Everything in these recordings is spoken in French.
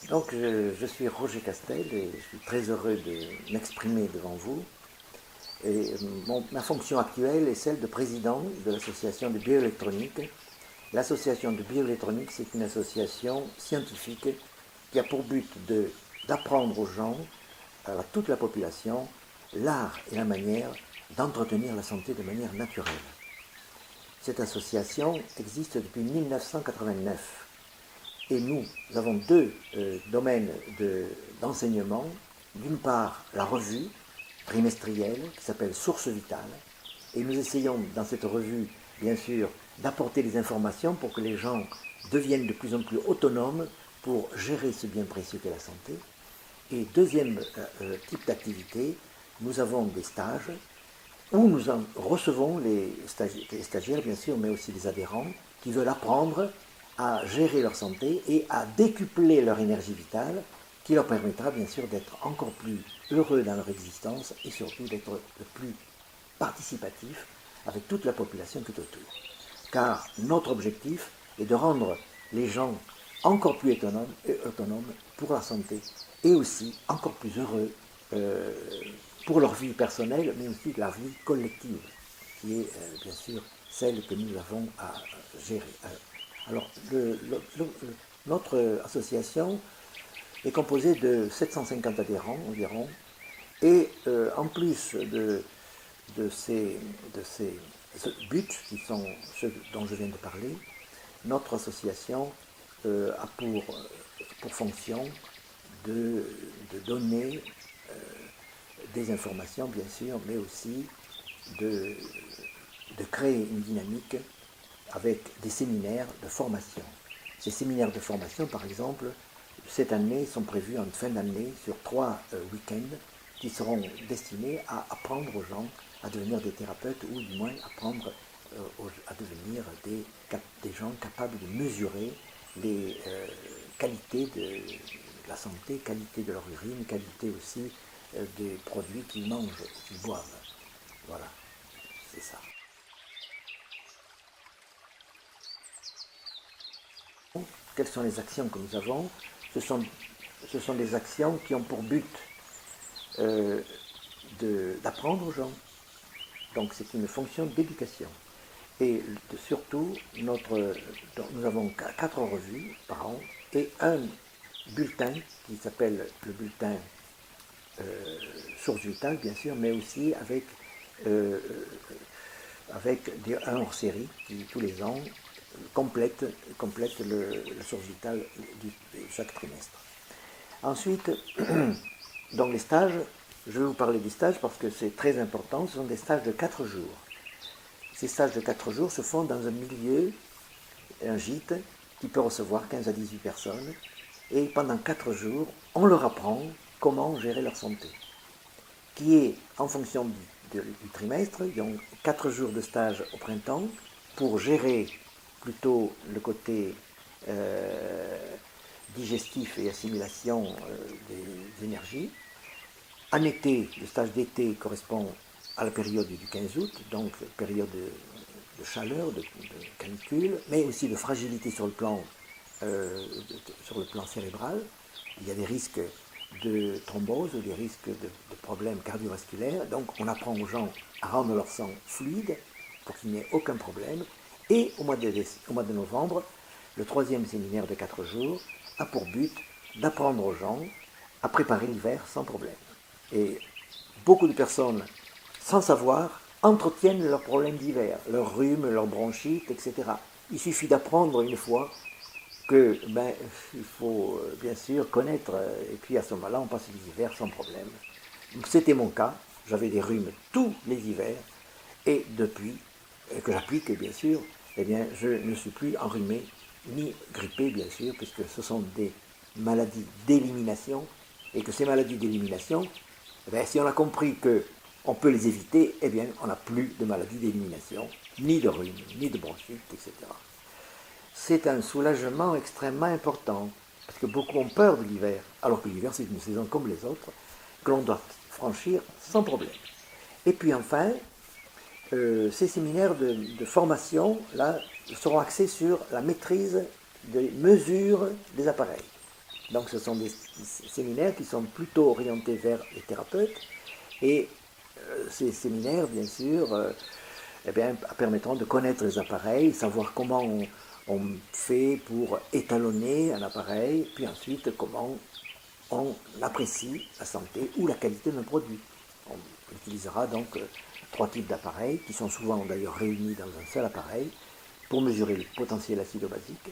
Donc, je suis Roger Castel et je suis très heureux de m'exprimer devant vous. Et ma fonction actuelle est celle de président de l'association de bioélectronique. L'association de bioélectronique, c'est une association scientifique qui a pour but d'apprendre aux gens, à toute la population, l'art et la manière d'entretenir la santé de manière naturelle. Cette association existe depuis 1989. Et nous avons deux domaines d'enseignement. D'une part, la revue trimestrielle qui s'appelle Source Vitale. Et nous essayons dans cette revue, bien sûr, d'apporter des informations pour que les gens deviennent de plus en plus autonomes pour gérer ce bien précieux qu'est la santé. Et deuxième type d'activité, nous avons des stages où nous en recevons les stagiaires, bien sûr, mais aussi les adhérents qui veulent apprendre à gérer leur santé et à décupler leur énergie vitale, qui leur permettra bien sûr d'être encore plus heureux dans leur existence et surtout d'être le plus participatif avec toute la population qui est autour. Car notre objectif est de rendre les gens encore plus autonomes pour la santé et aussi encore plus heureux pour leur vie personnelle, mais aussi leur vie collective, qui est bien sûr celle que nous avons à gérer. Alors, notre association est composée de 750 adhérents environ, et en plus de ces buts, qui sont ceux dont je viens de parler, notre association a pour fonction de donner des informations, bien sûr, mais aussi de créer une dynamique avec des séminaires de formation. Ces séminaires de formation, par exemple, cette année, sont prévus en fin d'année sur 3 week-ends qui seront destinés à apprendre aux gens à devenir des thérapeutes ou du moins apprendre à devenir des gens capables de mesurer les qualités de la santé, qualité de leur urine, qualité aussi des produits qu'ils mangent, qu'ils boivent. Voilà, c'est ça. Quelles sont les actions que nous avons? Ce sont des actions qui ont pour but d'apprendre aux gens. Donc c'est une fonction d'éducation. Et surtout, nous avons 4 revues par an et un bulletin qui s'appelle le bulletin Source Vitale, bien sûr, mais aussi avec un hors-série qui, tous les ans, complète le Source Vitale de chaque trimestre. Ensuite, dans les stages, je vais vous parler des stages parce que c'est très important. Ce sont des stages de 4 jours. Ces stages de 4 jours se font dans un milieu, un gîte, qui peut recevoir 15 à 18 personnes. Et pendant 4 jours, on leur apprend comment gérer leur santé. Qui est en fonction du trimestre. Ils ont 4 jours de stage au printemps pour gérer plutôt le côté digestif et assimilation des énergies. En été, le stage d'été correspond à la période du 15 août, donc période de chaleur, de canicule, mais aussi de fragilité sur le plan cérébral. Il y a des risques de thrombose ou des risques de problèmes cardiovasculaires. Donc on apprend aux gens à rendre leur sang fluide pour qu'il n'y ait aucun problème. Et au mois de novembre, le 3e séminaire de 4 jours a pour but d'apprendre aux gens à préparer l'hiver sans problème. Et beaucoup de personnes, sans savoir, entretiennent leurs problèmes d'hiver, leurs rhumes, leurs bronchites, etc. Il suffit d'apprendre une fois que il faut bien sûr connaître, et puis à ce moment-là, on passe les hivers sans problème. C'était mon cas, j'avais des rhumes tous les hivers, et depuis que j'applique, bien sûr, eh bien, je ne suis plus enrhumé, ni grippé, bien sûr, puisque ce sont des maladies d'élimination, et que ces maladies d'élimination, eh si on a compris qu'on peut les éviter, eh bien, on n'a plus de maladies d'élimination, ni de rhume, ni de bronchite, etc. C'est un soulagement extrêmement important, parce que beaucoup ont peur de l'hiver, alors que l'hiver c'est une saison comme les autres, que l'on doit franchir sans problème. Et puis enfin, ces séminaires de formation là, seront axés sur la maîtrise des mesures des appareils. Donc ce sont des séminaires qui sont plutôt orientés vers les thérapeutes. Et ces séminaires, bien sûr, eh bien, permettront de connaître les appareils, savoir comment on fait pour étalonner un appareil, puis ensuite comment on apprécie la santé ou la qualité d'un produit. On utilisera donc trois types d'appareils qui sont souvent d'ailleurs réunis dans un seul appareil pour mesurer le potentiel acido-basique,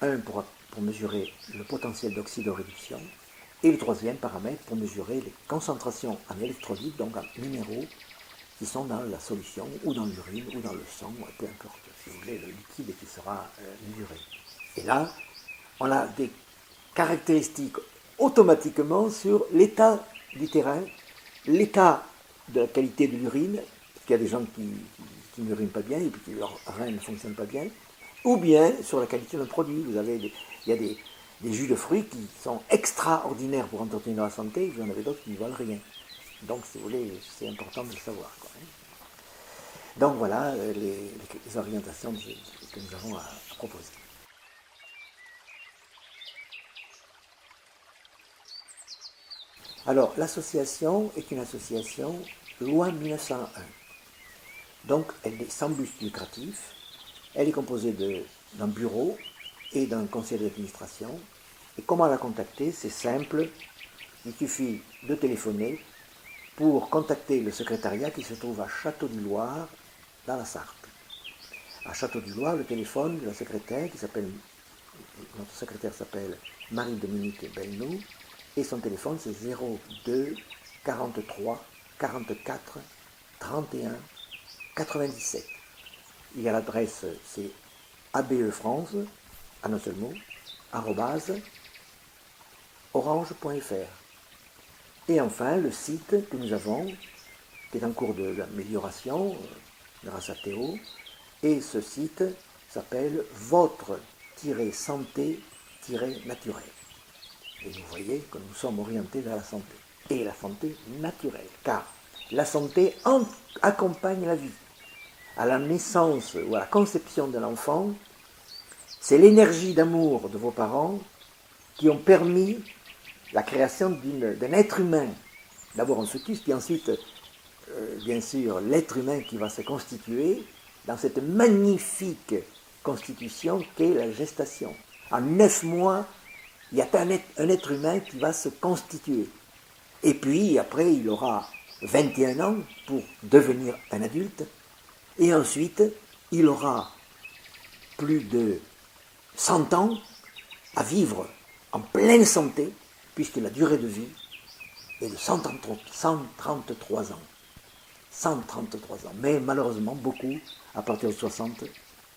un pour mesurer le potentiel d'oxydoréduction et le troisième paramètre pour mesurer les concentrations en électrolytes, donc en minéraux, qui sont dans la solution ou dans l'urine ou dans le sang, peu importe, si vous voulez, le liquide qui sera mesuré. Et là, on a des caractéristiques automatiquement sur l'état du terrain, l'état de la qualité de l'urine, parce qu'il y a des gens qui n'urinent pas bien et puis que leur rein ne fonctionne pas bien, ou bien sur la qualité d'un produit. Il y a des jus de fruits qui sont extraordinaires pour entretenir la santé, et vous en avez d'autres qui ne valent rien. Donc, si vous voulez, c'est important de le savoir, quoi. Donc voilà les orientations que nous avons à proposer. Alors, l'association est une association loi 1901. Donc, elle est sans but lucratif. Elle est composée d'un bureau et d'un conseil d'administration. Et comment la contacter? C'est simple. Il suffit de téléphoner pour contacter le secrétariat qui se trouve à Château-du-Loir, dans la Sarthe. À Château-du-Loir, le téléphone de la secrétaire, notre secrétaire s'appelle Marie-Dominique Belnou, et son téléphone c'est 02 43 44 31 97. Il y a l'adresse, c'est abefrance, en un seul mot, @orange.fr. Et enfin, le site que nous avons, qui est en cours d'amélioration, grâce à Théo, et ce site s'appelle votre-santé-naturelle. Et vous voyez que nous sommes orientés vers la santé. Et la santé naturelle, car la santé accompagne la vie. À la naissance ou à la conception de l'enfant, c'est l'énergie d'amour de vos parents qui ont permis la création d'un être humain. D'abord un fœtus, puis ensuite, bien sûr, l'être humain qui va se constituer dans cette magnifique constitution qu'est la gestation. En 9 mois, il y a un être humain qui va se constituer. Et puis, après, il aura 21 ans pour devenir un adulte. Et ensuite, il aura plus de 100 ans à vivre en pleine santé, puisque la durée de vie est de 133 ans. 133 ans. Mais malheureusement, beaucoup, à partir de 60,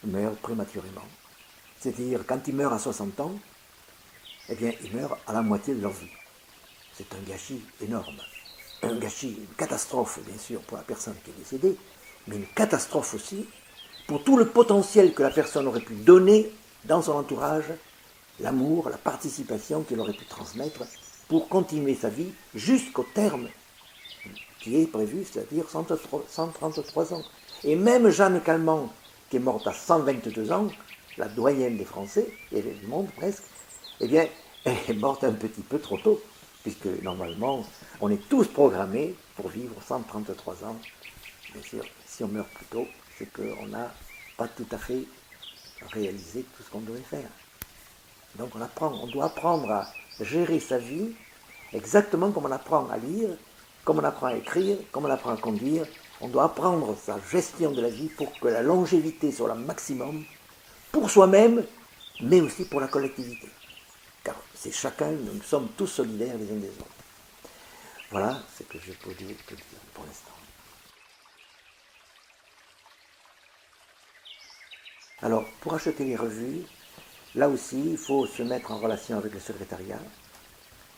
meurent prématurément. C'est-à-dire, quand ils meurent à 60 ans, eh bien, ils meurent à la moitié de leur vie. C'est un gâchis énorme. Un gâchis, une catastrophe, bien sûr, pour la personne qui est décédée, mais une catastrophe aussi pour tout le potentiel que la personne aurait pu donner dans son entourage, l'amour, la participation qu'elle aurait pu transmettre pour continuer sa vie jusqu'au terme qui est prévu, c'est-à-dire 133 ans. Et même Jeanne Calment, qui est morte à 122 ans, la doyenne des Français, et du monde presque, eh bien, elle est morte un petit peu trop tôt, puisque normalement, on est tous programmés pour vivre 133 ans. Bien sûr, si on meurt plus tôt, c'est qu'on n'a pas tout à fait réalisé tout ce qu'on devait faire. Donc on doit apprendre à gérer sa vie exactement comme on apprend à lire, comme on apprend à écrire, comme on apprend à conduire. On doit apprendre sa gestion de la vie pour que la longévité soit le maximum pour soi-même, mais aussi pour la collectivité. Car c'est chacun, nous sommes tous solidaires les uns des autres. Voilà ce que je peux dire pour l'instant. Alors, pour acheter les revues, là aussi, il faut se mettre en relation avec le secrétariat.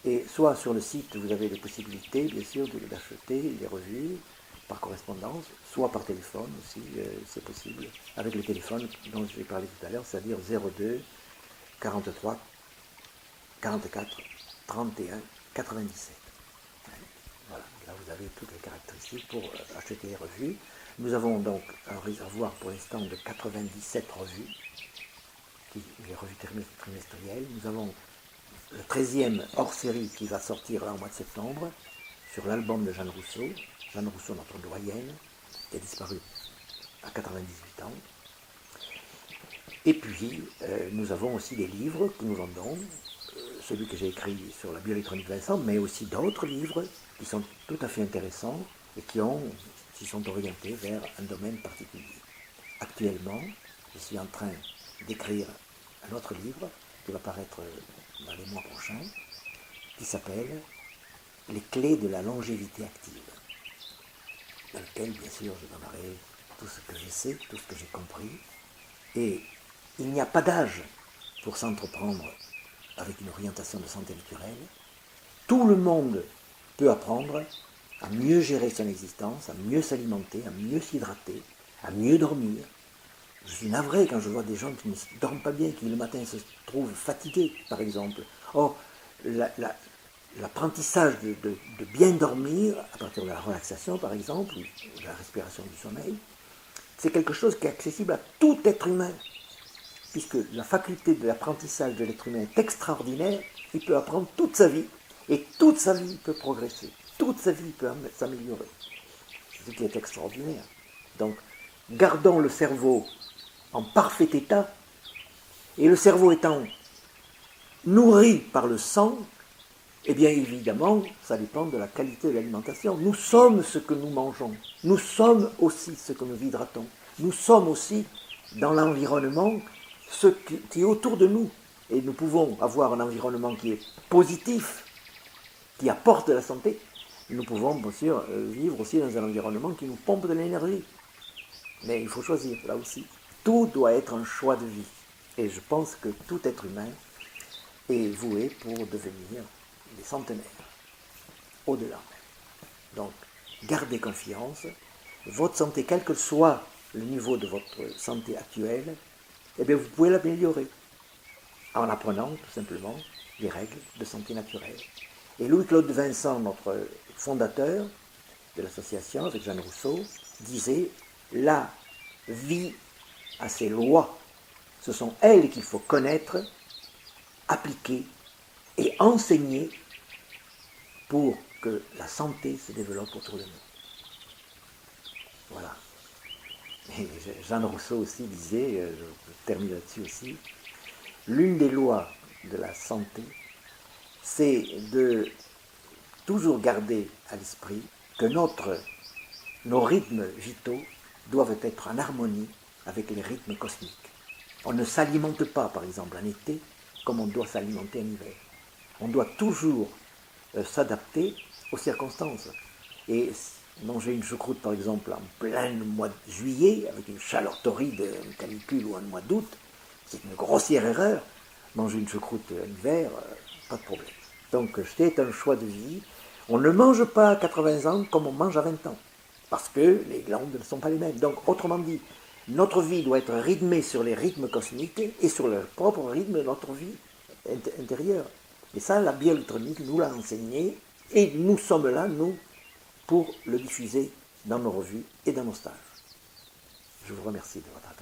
Et soit sur le site, vous avez des possibilités, bien sûr, d'acheter les revues par correspondance, soit par téléphone aussi, c'est possible, avec le téléphone dont je vais parler tout à l'heure, c'est-à-dire 02 43 44 31 97. Voilà, là vous avez toutes les caractéristiques pour acheter les revues. Nous avons donc un réservoir pour l'instant de 97 revues, les revues trimestrielles. Nous avons le 13e hors-série qui va sortir là au mois de septembre, sur l'album de Jeanne Rousseau. Jeanne Rousseau, notre doyenne, qui a disparu à 98 ans. Et puis, nous avons aussi des livres que nous vendons, celui que j'ai écrit sur la bioélectronique Vincent, mais aussi d'autres livres qui sont tout à fait intéressants et qui sont orientés vers un domaine particulier. Actuellement, je suis en train d'écrire un autre livre qui va paraître dans les mois prochains, qui s'appelle « Les clés de la longévité active », dans lequel, bien sûr, je donnerai tout ce que je sais, tout ce que j'ai compris. Et il n'y a pas d'âge pour s'entreprendre avec une orientation de santé naturelle. Tout le monde peut apprendre à mieux gérer son existence, à mieux s'alimenter, à mieux s'hydrater, à mieux dormir. Je suis navré quand je vois des gens qui ne dorment pas bien, qui le matin se trouvent fatigués, par exemple. Or, l'apprentissage de bien dormir, à partir de la relaxation, par exemple, ou de la respiration du sommeil, c'est quelque chose qui est accessible à tout être humain. Puisque la faculté de l'apprentissage de l'être humain est extraordinaire, il peut apprendre toute sa vie, et toute sa vie peut progresser, toute sa vie peut s'améliorer. C'est ce qui est extraordinaire. Donc, gardons le cerveau en parfait état, et le cerveau étant nourri par le sang, eh bien évidemment, ça dépend de la qualité de l'alimentation. Nous sommes ce que nous mangeons, nous sommes aussi ce que nous hydratons, nous sommes aussi dans l'environnement ce qui est autour de nous. Et nous pouvons avoir un environnement qui est positif, qui apporte de la santé. Nous pouvons bien sûr vivre aussi dans un environnement qui nous pompe de l'énergie. Mais il faut choisir, là aussi. Tout doit être un choix de vie. Et je pense que tout être humain est voué pour devenir des centenaires, au-delà. Donc, gardez confiance. Votre santé, quel que soit le niveau de votre santé actuelle, eh bien, vous pouvez l'améliorer en apprenant tout simplement les règles de santé naturelle. Et Louis-Claude Vincent, notre fondateur de l'association avec Jeanne Rousseau, disait « La vie a ses lois. Ce sont elles qu'il faut connaître, appliquer et enseigner pour que la santé se développe autour de nous. » Voilà. Et Jeanne Rousseau aussi disait, je termine là-dessus aussi, l'une des lois de la santé, c'est de toujours garder à l'esprit que nos rythmes vitaux doivent être en harmonie avec les rythmes cosmiques. On ne s'alimente pas, par exemple, en été, comme on doit s'alimenter en hiver. On doit toujours s'adapter aux circonstances. Et manger une choucroute, par exemple, en plein mois de juillet, avec une chaleur torride, une canicule ou un mois d'août, c'est une grossière erreur. Manger une choucroute en hiver, pas de problème. Donc c'est un choix de vie. On ne mange pas à 80 ans comme on mange à 20 ans, parce que les glandes ne sont pas les mêmes. Donc autrement dit, notre vie doit être rythmée sur les rythmes cosmiques et sur le propre rythme de notre vie intérieure. Et ça, la bioélectronique nous l'a enseigné, et nous sommes là, nous, pour le diffuser dans nos revues et dans nos stages. Je vous remercie de votre attention.